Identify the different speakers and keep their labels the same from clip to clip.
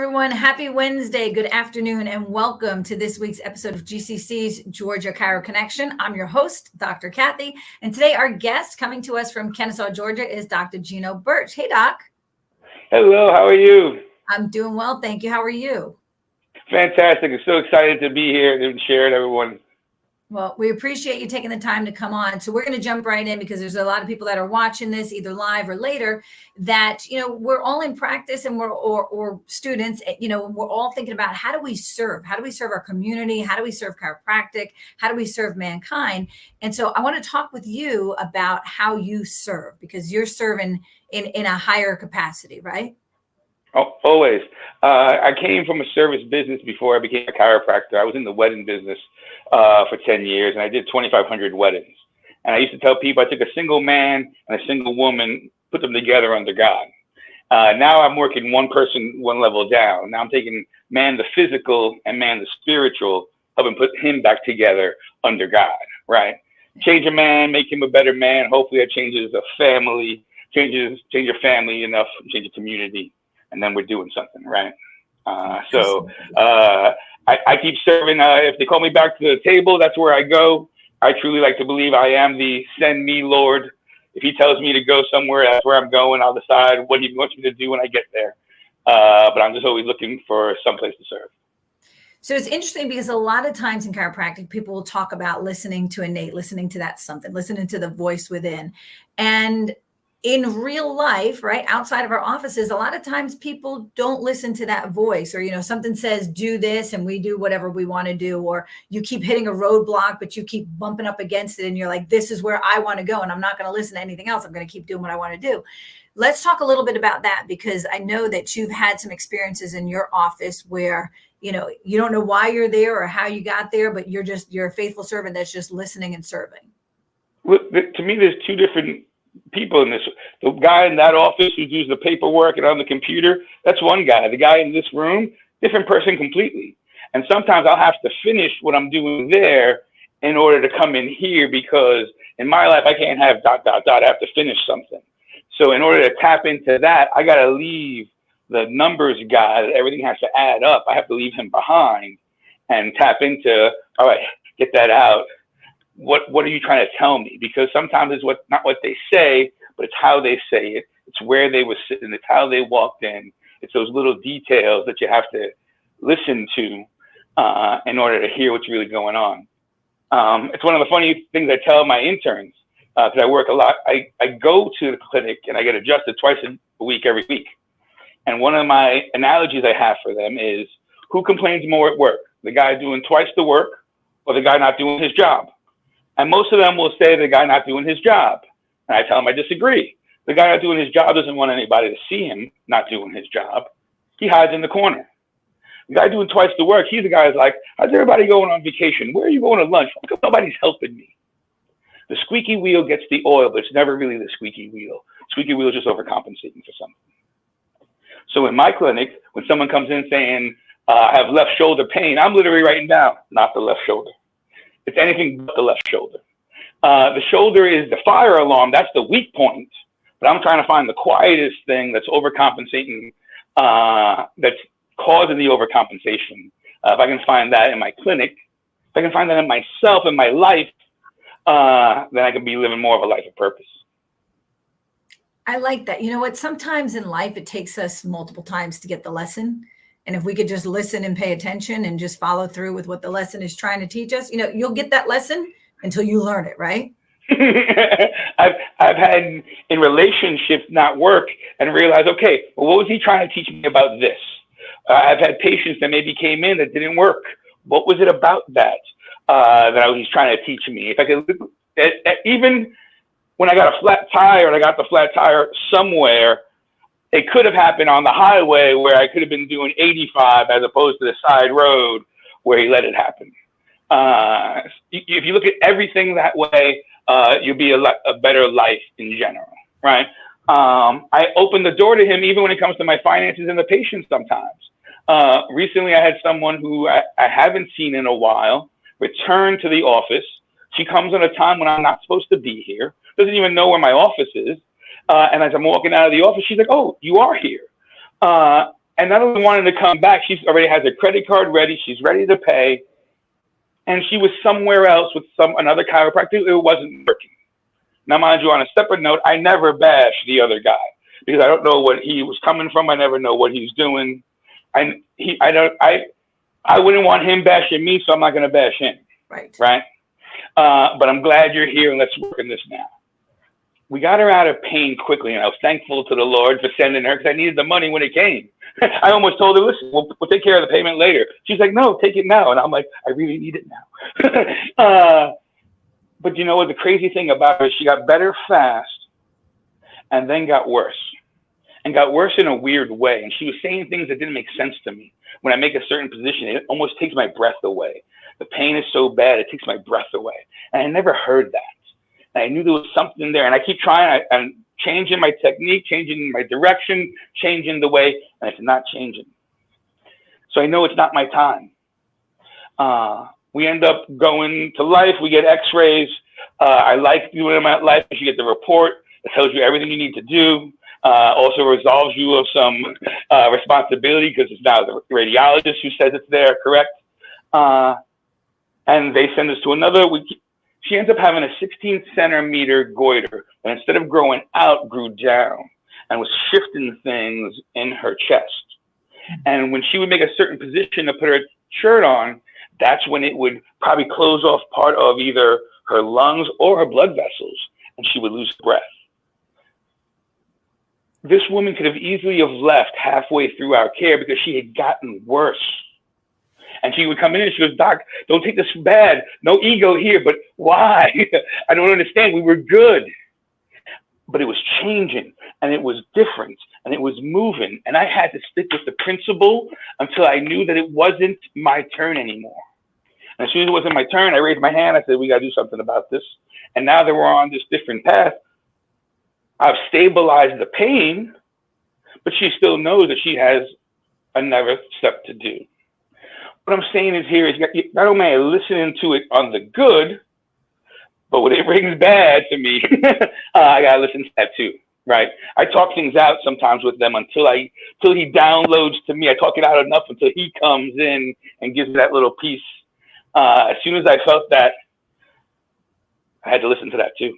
Speaker 1: everyone. Happy Wednesday. Good afternoon, and welcome to this week's episode of GCC's Georgia Chiro Connection. I'm your host, Dr. Kathy, and today our guest coming to us from Kennesaw, Georgia is Dr. Geno Burch. Hey, Doc.
Speaker 2: Hello, how are you?
Speaker 1: I'm doing well, thank you. How are you?
Speaker 2: Fantastic. I'm so excited to be here and share it, everyone.
Speaker 1: Well, we appreciate you taking the time to come on. So we're going to jump right in because there's a lot of people that are watching this either live or later that, we're all in practice and or students, we're all thinking about how do we serve? How do we serve our community? How do we serve chiropractic? How do we serve mankind? And so I want to talk with you about how you serve because you're serving in a higher capacity, right?
Speaker 2: Oh, always. I came from a service business before I became a chiropractor. I was in the wedding business for 10 years, and I did 2,500 weddings. And I used to tell people I took a single man and a single woman, put them together under God. Now I'm working one person, one level down. Now I'm taking man the physical and man the spiritual, helping put him back together under God, right? Change a man, make him a better man. Hopefully that changes a family, change your family enough, change your community. And then we're doing something, right? I keep serving. If they call me back to the table, that's where I go. I truly like to believe I am the send me Lord. If he tells me to go somewhere, that's where I'm going. I'll decide what he wants me to do when I get there. But I'm just always looking for someplace to serve.
Speaker 1: So it's interesting because a lot of times in chiropractic, people will talk about listening to innate, listening to that something, listening to the voice within. And in real life, right, outside of our offices, a lot of times people don't listen to that voice or, something says, do this and we do whatever we want to do, or you keep hitting a roadblock, but you keep bumping up against it. And you're like, this is where I want to go. And I'm not going to listen to anything else. I'm going to keep doing what I want to do. Let's talk a little bit about that, because I know that you've had some experiences in your office where, you don't know why you're there or how you got there, but you're a faithful servant that's just listening and serving.
Speaker 2: Well, to me, there's two different people in this. The guy in that office who does the paperwork and on the computer, that's one guy. The guy in this room, different person completely. And sometimes I'll have to finish what I'm doing there in order to come in here, because in my life, I can't have ... I have to finish something. So in order to tap into that, I got to leave the numbers guy that everything has to add up. I have to leave him behind and tap into, all right, get that out. What are you trying to tell me? Because sometimes it's not what they say, but it's how they say it. It's where they were sitting. It's how they walked in. It's those little details that you have to listen to in order to hear what's really going on. It's one of the funny things I tell my interns, because I work a lot. I go to the clinic and I get adjusted twice a week, every week. And one of my analogies I have for them is, who complains more at work? The guy doing twice the work or the guy not doing his job? And most of them will say the guy not doing his job. And I tell them I disagree. The guy not doing his job doesn't want anybody to see him not doing his job. He hides in the corner. The guy doing twice the work, he's the guy who's like, how's everybody going on vacation? Where are you going to lunch? How come nobody's helping me? The squeaky wheel gets the oil, but it's never really the squeaky wheel. Squeaky wheel is just overcompensating for something. So in my clinic, when someone comes in saying, I have left shoulder pain, I'm literally writing down, not the left shoulder. It's anything but the left shoulder. The shoulder is the fire alarm. That's the weak point. But I'm trying to find the quietest thing that's overcompensating, that's causing the overcompensation. If I can find that in my clinic, if I can find that in myself, in my life, then I can be living more of a life of purpose.
Speaker 1: I like that. You know what? Sometimes in life, it takes us multiple times to get the lesson. And if we could just listen and pay attention and just follow through with what the lesson is trying to teach us, you'll get that lesson until you learn it, right?
Speaker 2: I've had in relationships not work and realize, okay, well, what was he trying to teach me about this? I've had patients that maybe came in that didn't work. What was it about that he's trying to teach me? If I could, even when I got a flat tire and I got the flat tire somewhere, it could have happened on the highway where I could have been doing 85 as opposed to the side road where he let it happen. If you look at everything that way, you'll be a better life in general, right? I open the door to him even when it comes to my finances and the patients sometimes. Recently, I had someone who I haven't seen in a while return to the office. She comes on a time when I'm not supposed to be here, doesn't even know where my office is. And as I'm walking out of the office, she's like, oh, you are here. And not only wanting to come back, she already has her credit card ready. She's ready to pay. And she was somewhere else with another chiropractor. It wasn't working. Now, mind you, on a separate note, I never bash the other guy because I don't know what he was coming from. I never know what he's doing. I wouldn't want him bashing me, so I'm not going to bash him.
Speaker 1: Right.
Speaker 2: But I'm glad you're here, and let's work on this now. We got her out of pain quickly, and I was thankful to the Lord for sending her because I needed the money when it came. I almost told her, listen, we'll take care of the payment later. She's like, no, take it now. And I'm like, I really need it now. But you know what? The crazy thing about her is she got better fast and then got worse. And got worse in a weird way. And she was saying things that didn't make sense to me. When I make a certain position, it almost takes my breath away. The pain is so bad, it takes my breath away. And I never heard that. And I knew there was something there. And I keep trying. I'm changing my technique, changing my direction, changing the way, and it's not changing. So I know it's not my time. We end up going to Life. We get x-rays. I like doing them at Life because you get the report. It tells you everything you need to do. Also resolves you of some responsibility because it's now the radiologist who says it's there, correct? And they send us to another. She ends up having a 16-centimeter goiter, and instead of growing out, grew down and was shifting things in her chest. And when she would make a certain position to put her shirt on, that's when it would probably close off part of either her lungs or her blood vessels, and she would lose breath. This woman could have easily have left halfway through our care because she had gotten worse. And she would come in and she goes, Doc, don't take this bad. No ego here, but why? I don't understand. We were good. But it was changing and it was different and it was moving. And I had to stick with the principle until I knew that it wasn't my turn anymore. And as soon as it wasn't my turn, I raised my hand. I said, we got to do something about this. And now that we're on this different path, I've stabilized the pain, but she still knows that she has another step to do. What I'm saying is here is not only am I listening to it on the good, but when it rings bad to me, I got to listen to that too, right? I talk things out sometimes with them until he downloads to me. I talk it out enough until he comes in and gives me that little piece. As soon as I felt that, I had to listen to that too.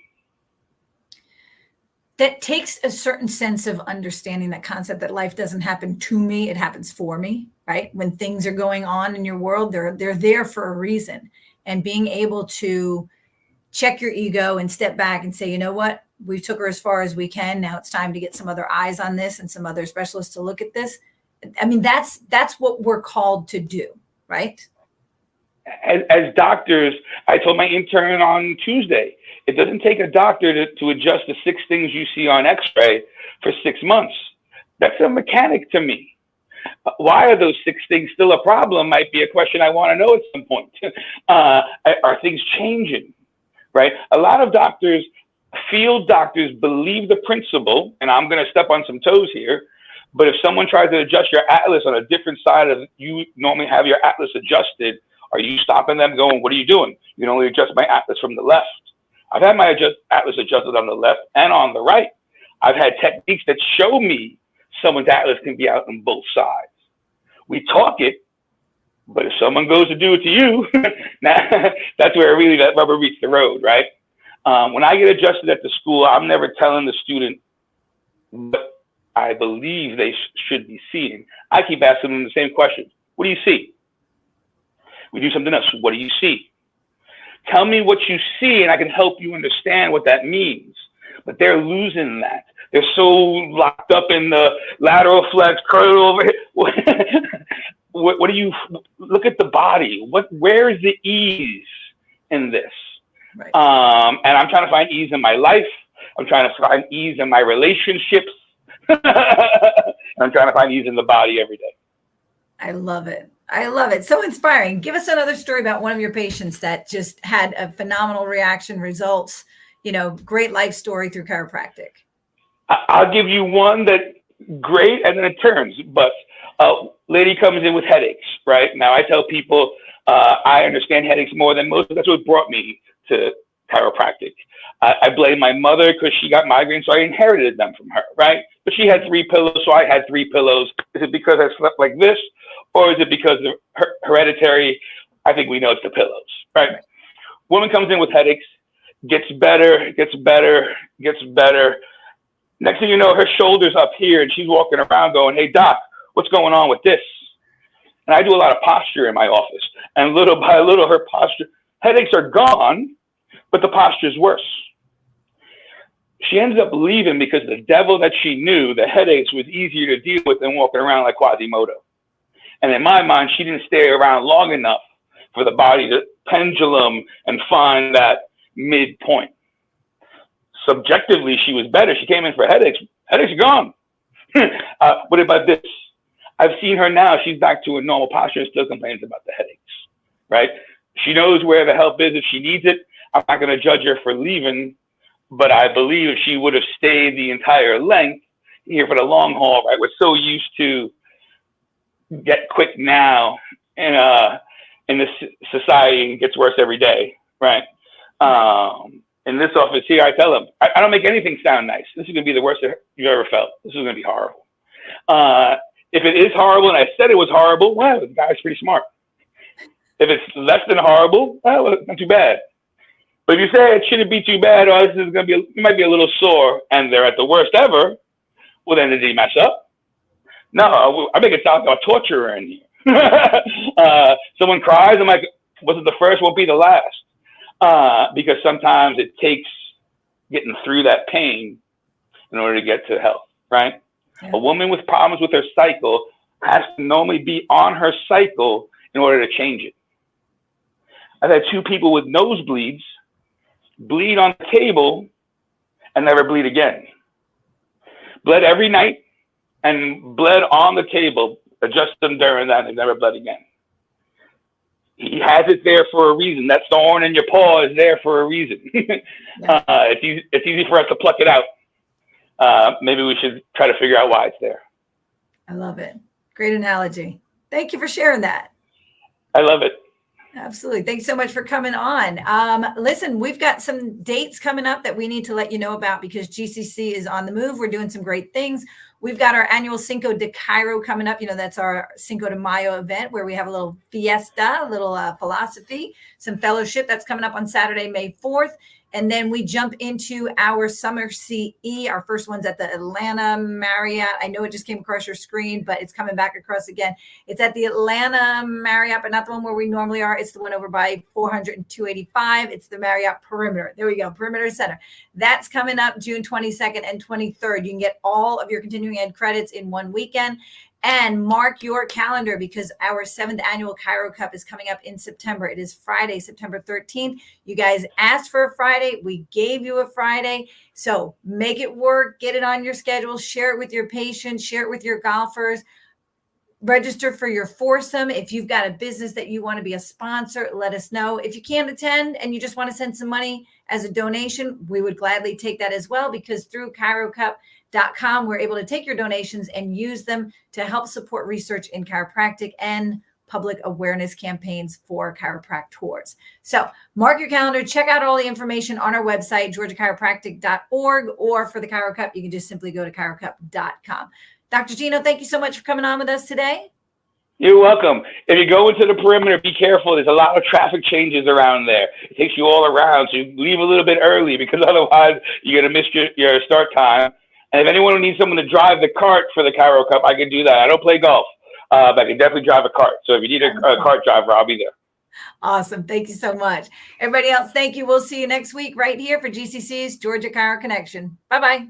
Speaker 1: That takes a certain sense of understanding that concept that life doesn't happen to me, it happens for me, right? When things are going on in your world, they're there for a reason. And being able to check your ego and step back and say, you know what, we took her as far as we can. Now it's time to get some other eyes on this and some other specialists to look at this. I mean, that's what we're called to do, right?
Speaker 2: As doctors, I told my intern on Tuesday, it doesn't take a doctor to adjust the 6 things you see on x-ray for 6 months. That's a mechanic to me. Why are those 6 things still a problem might be a question I want to know at some point. Are things changing, right? A lot of doctors, field doctors, believe the principle, and I'm going to step on some toes here, but if someone tries to adjust your atlas on a different side of you normally have your atlas adjusted, are you stopping them going, what are you doing? You can only adjust my atlas from the left. I've had my atlas adjusted on the left and on the right. I've had techniques that show me someone's atlas can be out on both sides. We talk it, but if someone goes to do it to you, that's where really that rubber meets the road, right? When I get adjusted at the school, I'm never telling the student what I believe they should be seeing. I keep asking them the same question. What do you see? We do something else. What do you see? Tell me what you see, and I can help you understand what that means. But they're losing that. They're so locked up in the lateral flex, curl over. What do you look at the body? Where is the ease in this?
Speaker 1: Right.
Speaker 2: And I'm trying to find ease in my life. I'm trying to find ease in my relationships. And I'm trying to find ease in the body every day.
Speaker 1: I love it. I love it. So inspiring. Give us another story about one of your patients that just had a phenomenal reaction, results, great life story through chiropractic.
Speaker 2: I'll give you one that great and then it turns, but lady comes in with headaches, right? Now I tell people I understand headaches more than most. That's what brought me to chiropractic. I blame my mother because she got migraines, so I inherited them from her, right? but she had 3 pillows, so I had 3 pillows. Is it because I slept like this, or is it because of hereditary? I think we know it's the pillows, right? Woman comes in with headaches, gets better, gets better, gets better. Next thing you know, her shoulder's up here, and she's walking around going, "Hey, doc, what's going on with this?" And I do a lot of posture in my office, and little by little, her posture, headaches are gone, but the posture's worse. She ends up leaving because the devil that she knew, the headaches, was easier to deal with than walking around like Quasimodo. And in my mind, she didn't stay around long enough for the body to pendulum and find that midpoint. Subjectively, she was better. She came in for headaches. Headaches are gone. What about this? I've seen her now. She's back to a normal posture and still complains about the headaches, right? She knows where the help is if she needs it. I'm not going to judge her for leaving, but I believe if she would have stayed the entire length here for the long haul, right? We're so used to get quick now in this society, it gets worse every day, right? In this office here, I tell them, I don't make anything sound nice. This is going to be the worst you've ever felt. This is going to be horrible. If it is horrible, and I said it was horrible, well, the guy's pretty smart. If it's less than horrible, well, it's not too bad. But if you say it shouldn't be too bad, or this is going to be, you might be a little sore, and they're at the worst ever, well, then did he mess up? No, I make it sound like a torturer in here. Someone cries, I'm like, wasn't the first, won't be the last. Because sometimes it takes getting through that pain in order to get to health, right? Yeah. A woman with problems with her cycle has to normally be on her cycle in order to change it. I've had 2 people with nosebleeds bleed on the table and never bleed again. Bled every night and bled on the table, adjust them during that, and never bled again. He has it there for a reason. That thorn in your paw is there for a reason. Yeah. It's easy for us to pluck it out. Maybe we should try to figure out why it's there.
Speaker 1: I love it. Great analogy. Thank you for sharing that.
Speaker 2: I love it.
Speaker 1: Absolutely. Thanks so much for coming on. Listen, we've got some dates coming up that we need to let you know about because GCC is on the move. We're doing some great things. We've got our annual Cinco de Chiro coming up. You know, that's our Cinco de Mayo event where we have a little fiesta, a little philosophy, some fellowship. That's coming up on Saturday, May 4th. And then we jump into our Summer CE. Our first one's at the Atlanta Marriott. I know it just came across your screen, but it's coming back across again. It's at the Atlanta Marriott, but not the one where we normally are. It's the one over by 400 and 285. It's the Marriott Perimeter. There we go, Perimeter Center. That's coming up June 22nd and 23rd. You can get all of your continuing ed credits in one weekend. And mark your calendar because our 7th annual Chiro Cup is coming up in September. It is Friday, September 13th. You guys asked for a Friday. We gave you a Friday. So make it work. Get it on your schedule. Share it with your patients. Share it with your golfers. Register for your foursome. If you've got a business that you want to be a sponsor, let us know. If you can't attend and you just want to send some money as a donation, we would gladly take that as well because through chirocup.com, we're able to take your donations and use them to help support research in chiropractic and public awareness campaigns for chiropractors. So mark your calendar, check out all the information on our website, georgiachiropractic.org, or for the Chiro Cup, you can just simply go to chirocup.com. Dr. Geno, thank you so much for coming on with us today.
Speaker 2: You're welcome. If you go into the perimeter, be careful. There's a lot of traffic changes around there. It takes you all around, so you leave a little bit early because otherwise you're going to miss your start time. And if anyone needs someone to drive the cart for the Chiro Cup, I can do that. I don't play golf, but I can definitely drive a cart. So if you need a cart driver, I'll be there.
Speaker 1: Awesome. Thank you so much. Everybody else, thank you. We'll see you next week right here for GCC's Georgia Chiro Connection. Bye-bye.